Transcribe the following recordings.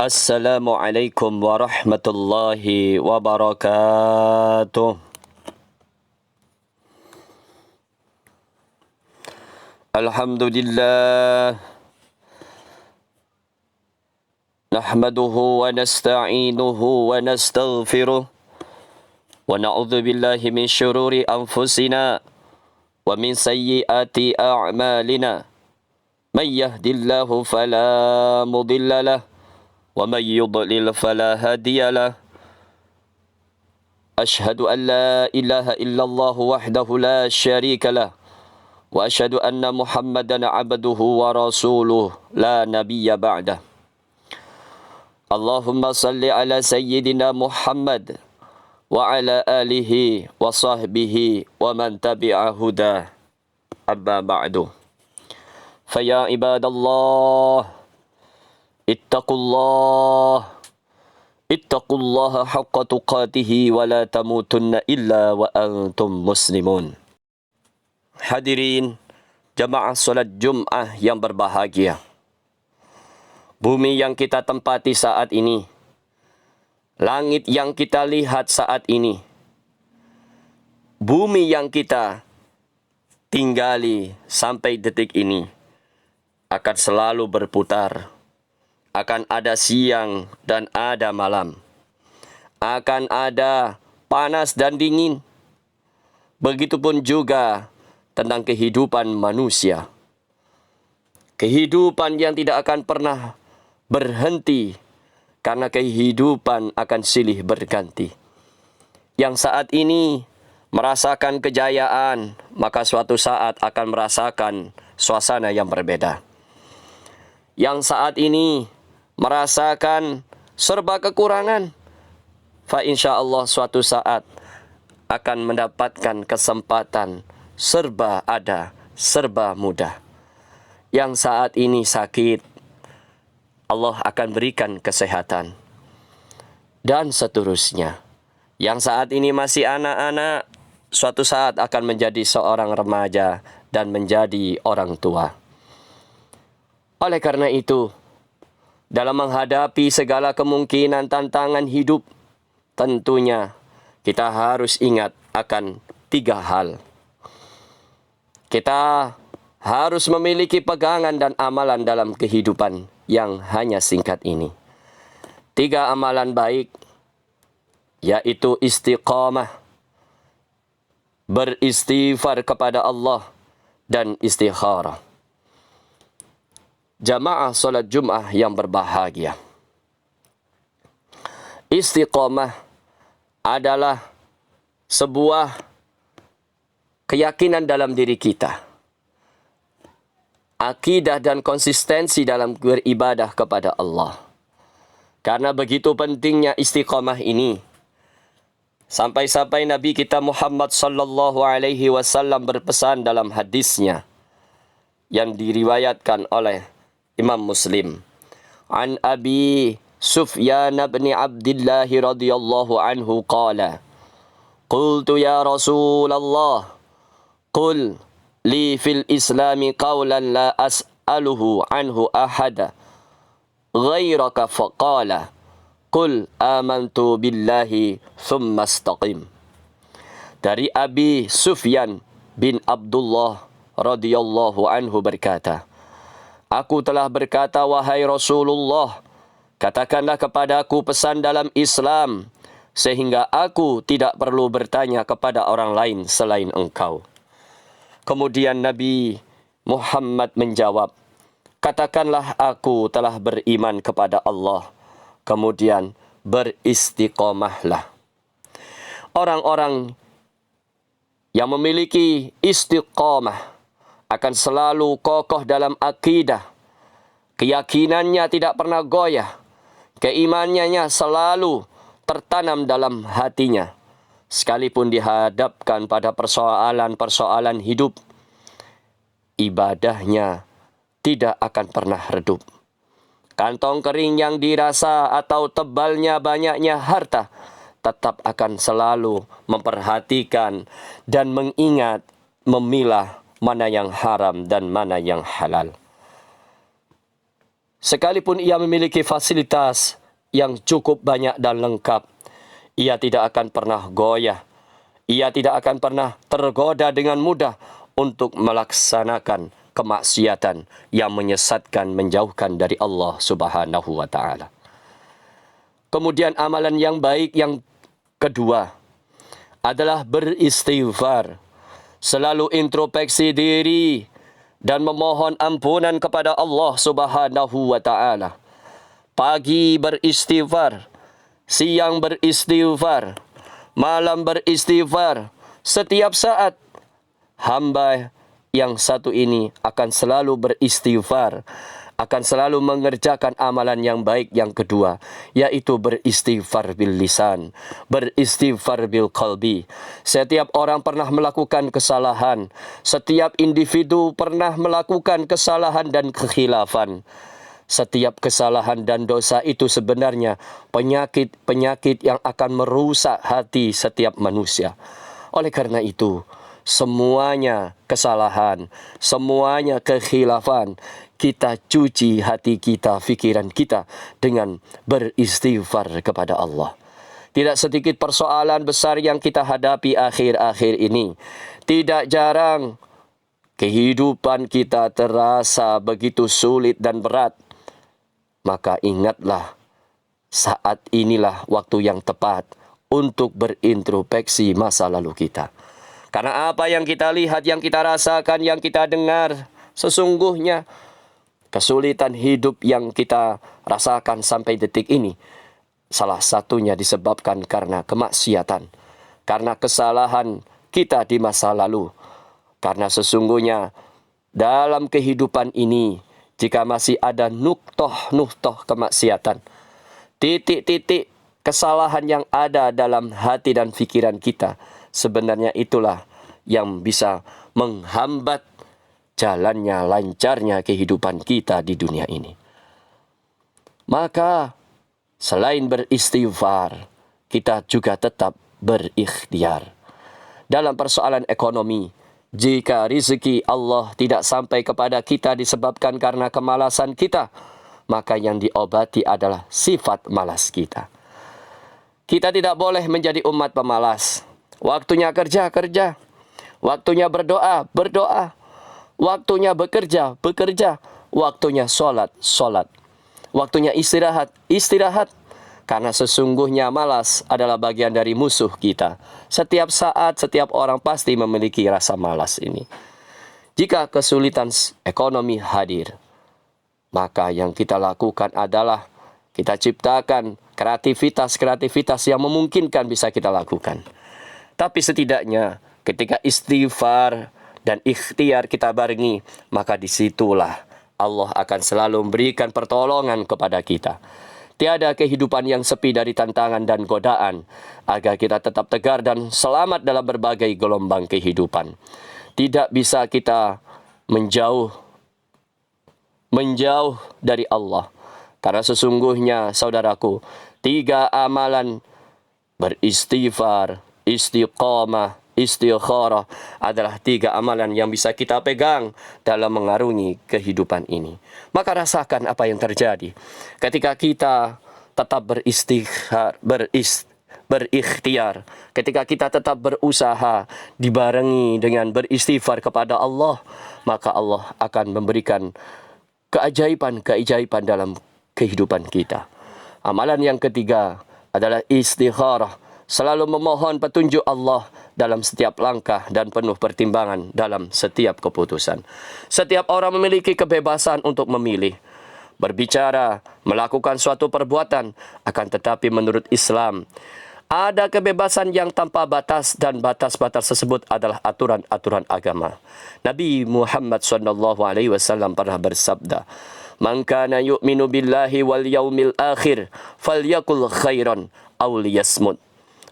Assalamualaikum warahmatullahi wabarakatuh. Alhamdulillah. Nahmaduhu wa nasta'inuhu wa nastaghfiruh. Wa na'udzu billahi min syururi anfusina wa min sayyiati a'malina. Man yahdihillahu fala mudilla lahu ومن يضلل فلا هادي له أشهد أن لا إله إلا الله وحده لا شريك له وأشهد أن محمدا عبده ورسوله لا نبي بعده اللهم صل على سيدنا محمد وعلى آله وصحبه ومن تبع هداه أما بعد فيا عباد الله Ittaqullaha haqqa tuqatihi wa la tamutunna illa wa antum muslimun. Hadirin jamaah solat Jum'ah yang berbahagia. Bumi yang kita tempati saat ini, langit yang kita lihat saat ini, bumi yang kita tinggali sampai detik ini akan selalu berputar. Akan ada siang dan ada malam. Akan ada panas dan dingin. Begitupun juga tentang kehidupan manusia. Kehidupan yang tidak akan pernah berhenti karena kehidupan akan silih berganti. Yang saat ini merasakan kejayaan, maka suatu saat akan merasakan suasana yang berbeda. Yang saat ini merasakan serba kekurangan, fa insyaallah suatu saat akan mendapatkan kesempatan serba ada, serba mudah. Yang saat ini sakit, Allah akan berikan kesehatan. Dan seterusnya. Yang saat ini masih anak-anak, suatu saat akan menjadi seorang remaja dan menjadi orang tua. Oleh karena itu, dalam menghadapi segala kemungkinan tantangan hidup, tentunya kita harus ingat akan 3 hal. Kita harus memiliki pegangan dan amalan dalam kehidupan yang hanya singkat ini. 3 amalan baik, yaitu istiqamah, beristighfar kepada Allah, dan istikharah. Jamaah solat Jum'ah yang berbahagia. Istiqamah adalah sebuah keyakinan dalam diri kita. Akidah dan konsistensi dalam beribadah kepada Allah. Karena begitu pentingnya istiqamah ini. Sampai-sampai Nabi kita Muhammad sallallahu alaihi wasallam berpesan dalam hadisnya yang diriwayatkan oleh Imam Muslim. An Abi Sufyan bin Abdullah radhiyallahu anhu qala, qultu ya Rasulullah, qul li fil islami qawlan la as'aluhu anhu ahada ghairaka faqala, qul amantu billahi thumma istaqim. Dari Abi Sufyan bin Abdullah radhiyallahu anhu berkata, aku telah berkata, wahai Rasulullah, katakanlah kepadaku pesan dalam Islam, sehingga aku tidak perlu bertanya kepada orang lain selain engkau. Kemudian Nabi Muhammad menjawab, katakanlah aku telah beriman kepada Allah, kemudian beristiqomahlah. Orang-orang yang memiliki istiqomah akan selalu kokoh dalam akidah. Keyakinannya tidak pernah goyah. Keimanannya selalu tertanam dalam hatinya. Sekalipun dihadapkan pada persoalan-persoalan hidup, ibadahnya tidak akan pernah redup. Kantong kering yang dirasa atau tebalnya banyaknya harta tetap akan selalu memperhatikan dan mengingat, memilah mana yang haram dan mana yang halal. sekalipun ia memiliki fasilitas yang cukup banyak dan lengkap, ia tidak akan pernah goyah. Ia tidak akan pernah tergoda dengan mudah untuk melaksanakan kemaksiatan yang menyesatkan, menjauhkan dari Allah Subhanahu wa taala. Kemudian amalan yang baik yang kedua adalah beristighfar. Selalu introspeksi diri dan memohon ampunan kepada Allah Subhanahu wa taala. Pagi beristighfar, siang beristighfar, malam beristighfar. Setiap saat hamba yang satu ini akan selalu beristighfar, akan selalu mengerjakan amalan yang baik yang kedua, yaitu beristighfar bil lisan, beristighfar bil qalbi. Setiap orang pernah melakukan kesalahan, setiap individu pernah melakukan kesalahan dan kekhilafan. Setiap kesalahan dan dosa itu sebenarnya penyakit-penyakit yang akan merusak hati setiap manusia. Oleh karena itu, semuanya kesalahan, semuanya kekhilafan, kita cuci hati kita, fikiran kita dengan beristighfar kepada Allah. Tidak sedikit persoalan besar yang kita hadapi akhir-akhir ini. Tidak jarang kehidupan kita terasa begitu sulit dan berat. Maka ingatlah, saat inilah waktu yang tepat untuk berintrospeksi masa lalu kita. Karena apa yang kita lihat, yang kita rasakan, yang kita dengar, sesungguhnya kesulitan hidup yang kita rasakan sampai detik ini, salah satunya disebabkan karena kemaksiatan, karena kesalahan kita di masa lalu. Karena sesungguhnya dalam kehidupan ini, jika masih ada nuktoh kemaksiatan, titik-titik kesalahan yang ada dalam hati dan fikiran kita, sebenarnya itulah yang bisa menghambat jalannya, lancarnya kehidupan kita di dunia ini. Maka selain beristighfar, kita juga tetap berikhtiar. Dalam persoalan ekonomi, jika rezeki Allah tidak sampai kepada kita disebabkan karena kemalasan kita, maka yang diobati adalah sifat malas kita. Kita tidak boleh menjadi umat pemalas. Waktunya kerja, kerja. Waktunya berdoa, berdoa. Waktunya bekerja, bekerja. Waktunya sholat, sholat. Waktunya istirahat, istirahat. Karena sesungguhnya malas adalah bagian dari musuh kita. Setiap saat, setiap orang pasti memiliki rasa malas ini. Jika kesulitan ekonomi hadir, maka yang kita lakukan adalah kita ciptakan kreativitas-kreativitas yang memungkinkan bisa kita lakukan. Tapi setidaknya ketika istighfar dan ikhtiar kita barengi, maka disitulah Allah akan selalu memberikan pertolongan kepada kita. Tiada kehidupan yang sepi dari tantangan dan godaan, agar kita tetap tegar dan selamat dalam berbagai gelombang kehidupan. Tidak bisa kita menjauh dari Allah. Karena sesungguhnya, saudaraku, 3 amalan beristighfar, istiqamah, istikharah adalah 3 amalan yang bisa kita pegang dalam mengarungi kehidupan ini. Maka rasakan apa yang terjadi ketika kita tetap berikhtiar, ketika kita tetap berusaha dibarengi dengan beristighfar kepada Allah, maka Allah akan memberikan keajaiban-keajaiban dalam kehidupan kita. Amalan yang ketiga adalah istikharah, selalu memohon petunjuk Allah dalam setiap langkah dan penuh pertimbangan dalam setiap keputusan. Setiap orang memiliki kebebasan untuk memilih, berbicara, melakukan suatu perbuatan. Akan tetapi menurut Islam, ada kebebasan yang tanpa batas, dan batas-batas tersebut adalah aturan-aturan agama. Nabi Muhammad SAW pernah bersabda, "Man kana yu'minu billahi wal yaumil akhir falyakul khairan aw liyasmut."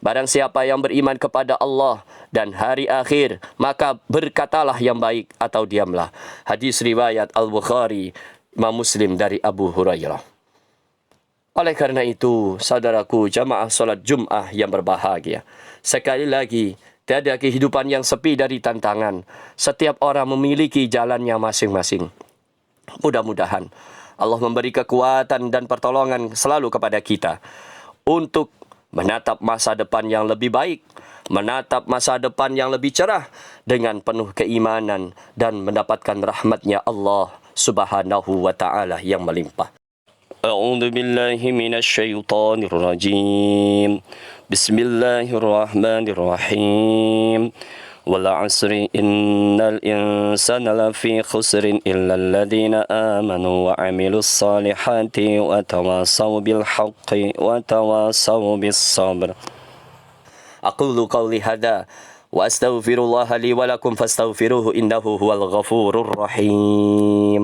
Barang siapa yang beriman kepada Allah dan hari akhir, maka berkatalah yang baik atau diamlah. Hadis riwayat Al-Bukhari, Imam Muslim dari Abu Hurairah. Oleh karena itu, saudaraku jamaah solat Jum'ah yang berbahagia, sekali lagi, tiada kehidupan yang sepi dari tantangan. Setiap orang memiliki jalannya masing-masing. Mudah-mudahan Allah memberi kekuatan dan pertolongan selalu kepada kita untuk menatap masa depan yang lebih baik, menatap masa depan yang lebih cerah dengan penuh keimanan dan mendapatkan rahmatnya Allah Subhanahu wa ta'ala yang melimpah. A'udzu billahi minasyaitonir rajim. Bismillahirrahmanirrahim. Wal 'asri innal insana lafi khusrin illa alladhina amanu wa 'amilus salihati wa tawassaw bil haqqi wa tawassaw bis sabr. Aqulu qawli hadza wa astaghfirullaha li wa lakum fastaghfiruhu innahu huwal ghafurur rahim.